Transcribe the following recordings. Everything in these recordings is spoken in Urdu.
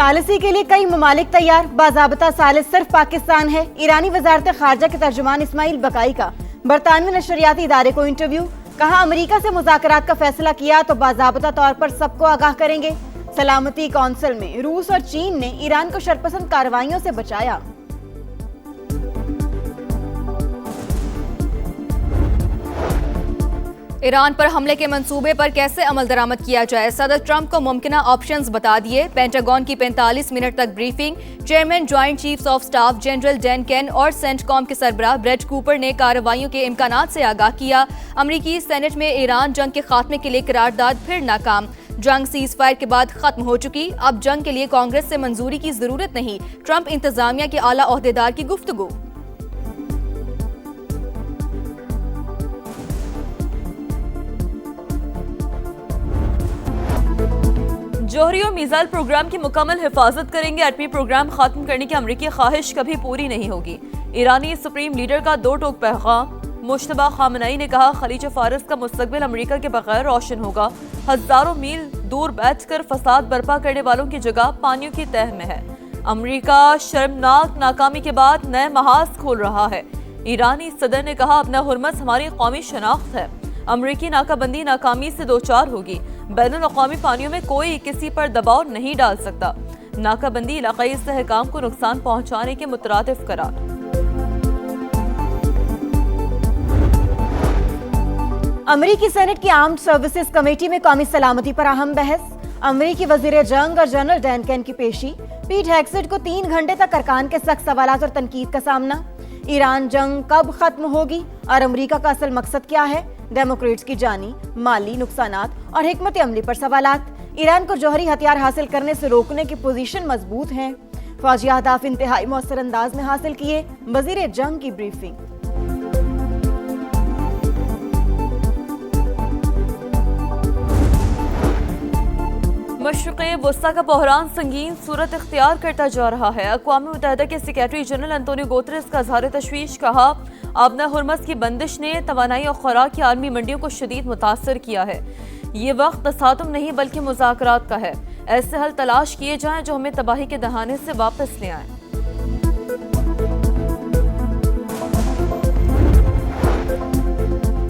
ثالثی کے لیے کئی ممالک تیار، باضابطہ ثالث صرف پاکستان ہے۔ ایرانی وزارت خارجہ کے ترجمان اسماعیل بقائی کا برطانوی نشریاتی ادارے کو انٹرویو، کہا امریکہ سے مذاکرات کا فیصلہ کیا تو باضابطہ طور پر سب کو آگاہ کریں گے۔ سلامتی کونسل میں روس اور چین نے ایران کو شرپسند کارروائیوں سے بچایا۔ ایران پر حملے کے منصوبے پر کیسے عمل درآمد کیا جائے، صدر ٹرمپ کو ممکنہ آپشنز بتا دیے۔ پینٹاگون کی 45 منٹ تک briefing, chairman joint chiefs of staff general Dan Caine اور سینٹ کام کے سربراہ بریٹ کوپر نے کارروائیوں کے امکانات سے آگاہ کیا۔ امریکی سینٹ میں ایران جنگ کے خاتمے کے لیے قرارداد پھر ناکام، جنگ سیز فائر کے بعد ختم ہو چکی، اب جنگ کے لیے کانگریس سے منظوری کی ضرورت نہیں، ٹرمپ انتظامیہ کے اعلیٰ عہدیدار کی گفتگو۔ جوہری اور میزائل پروگرام کی مکمل حفاظت کریں گے، ایٹمی پروگرام ختم کرنے کی امریکی خواہش کبھی پوری نہیں ہوگی۔ ایرانی سپریم لیڈر کا دو ٹوک پیغام، مجتبیٰ خامنہئی نے کہا خلیج فارس کا مستقبل امریکہ کے بغیر روشن ہوگا، ہزاروں میل دور بیٹھ کر فساد برپا کرنے والوں کی جگہ پانیوں کی تہہ میں ہے۔ امریکہ شرمناک ناکامی کے بعد نئے محاذ کھول رہا ہے۔ ایرانی صدر نے کہا اپنا حرمت ہماری قومی شناخت ہے، امریکی ناکہ بندی ناکامی سے دوچار ہوگی، بین الاقوامی پانیوں میں کوئی کسی پر دباؤ نہیں ڈال سکتا، ناکہ بندی علاقائی استحکام کو نقصان پہنچانے کے مترادف قرار۔ امریکی سینٹ کی آرمڈ سروسز کمیٹی میں قومی سلامتی پر اہم بحث، امریکی وزیر جنگ اور جنرل ڈین کین کی پیشی، پیٹ ہیگسیٹ کو 3 گھنٹے تک ارکان کے سخت سوالات اور تنقید کا سامنا۔ ایران جنگ کب ختم ہوگی اور امریکہ کا اصل مقصد کیا ہے، ڈیموکریٹس کی جانی مالی نقصانات اور حکمت عملی پر سوالات۔ ایران کو جوہری ہتھیار حاصل کرنے سے روکنے کی پوزیشن مضبوط ہے، فوجی اہداف انتہائی مؤثر انداز میں حاصل کیے، وزیر جنگ کی بریفنگ۔ مشرق وسطی کا بحران سنگین صورت اختیار کرتا جا رہا ہے۔ اقوام متحدہ کے سیکریٹری جنرل انتونیو گوتریس کا اظہار تشویش، کہا آبنہ ہرمز کی بندش نے توانائی اور خوراک کی عالمی منڈیوں کو شدید متاثر کیا ہے۔ یہ وقت تصادم نہیں بلکہ مذاکرات کا ہے، ایسے حل تلاش کیے جائیں جو ہمیں تباہی کے دہانے سے واپس لے آئیں۔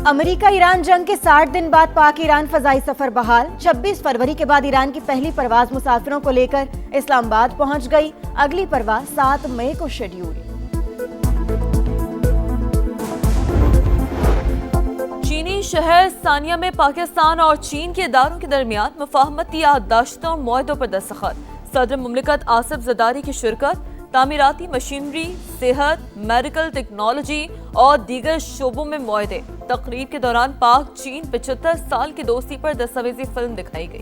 امریکہ ایران جنگ کے 60 دن بعد پاک ایران فضائی سفر بحال، 26 فروری کے بعد ایران کی پہلی پرواز مسافروں کو لے کر اسلام آباد پہنچ گئی، اگلی پرواز 7 مئی کو شیڈول۔ چینی شہر سانیا میں پاکستان اور چین کے اداروں کے درمیان مفاہمتی یادداشتوں اور معاہدوں پر دستخط، صدر مملکت آصف زرداری کی شرکت، تعمیراتی مشینری، صحت، میڈیکل ٹیکنالوجی اور دیگر شعبوں میں معاہدے۔ تقریب کے دوران پاک چین 75 سال کی دوستی پر دستاویزی فلم دکھائی گئی۔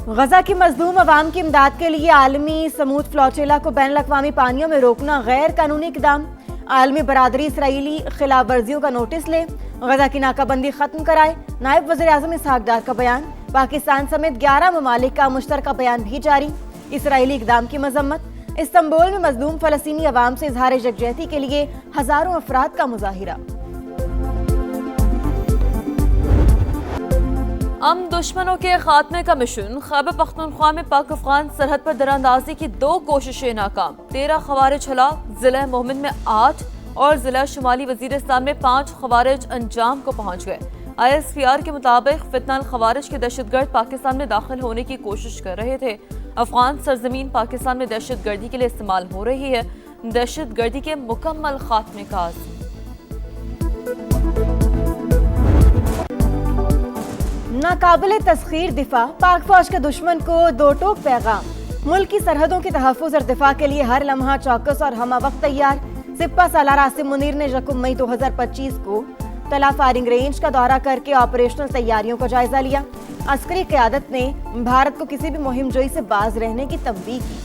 غزہ کی مظلوم عوام کی امداد کے لیے عالمی سمود فلوٹیلا کو بین الاقوامی پانیوں میں روکنا غیر قانونی اقدام، عالمی برادری اسرائیلی خلاف ورزیوں کا نوٹس لے، غزہ کی ناکہ بندی ختم کرائے، نائب وزیر اعظم اسحاق ڈار کا بیان، پاکستان سمیت 11 ممالک کا مشترکہ بیان بھی جاری، اسرائیلی اقدام کی مذمت، استنبول میں مظلوم فلسطینی عوام سے اظہار یکجہتی کے لیے ہزاروں افراد کا مظاہرہ۔ دشمنوں کے خاتمے کا مشن، خیبر پختونخوا میں پاک افغان سرحد پر دراندازی کی 2 کوششیں ناکام، 13 خوارج ہلاک، ضلع مومن میں 8 اور ضلع شمالی وزیرستان میں 5 خوارج انجام کو پہنچ گئے۔ ISPR کے مطابق فتنہ الخوارج کے دہشت گرد پاکستان میں داخل ہونے کی کوشش کر رہے تھے۔ افغان سرزمین پاکستان میں دہشت گردی کے لیے استعمال ہو رہی ہے، دہشت گردی کے مکمل خاتمے کا عزم۔ ناقابل تسخیر دفاع، پاک فوج کے دشمن کو 2 ٹوک پیغام، ملک کی سرحدوں کے تحفظ اور دفاع کے لیے ہر لمحہ چوکس اور ہمہ وقت تیار۔ سپہ سالار عاصم منیر نے 1 مئی 2025 کو تلا فائرنگ رینج کا دورہ کر کے آپریشنل تیاریوں کا جائزہ لیا۔ عسکری قیادت نے بھارت کو کسی بھی مہم جوئی سے باز رہنے کی تنبیہ کی۔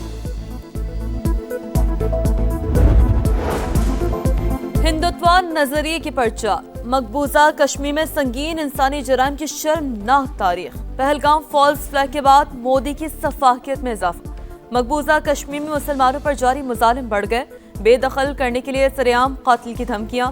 ہندوتوان نظریے کی پرچار، مقبوضہ کشمیر میں سنگین انسانی جرائم کی شرمناک تاریخ، پہلگام فالز فلیگ کے بعد مودی کی سفاکیت میں اضافہ، مقبوضہ کشمیر میں مسلمانوں پر جاری مظالم بڑھ گئے، بے دخل کرنے کے لیے سرعام قتل کی دھمکیاں،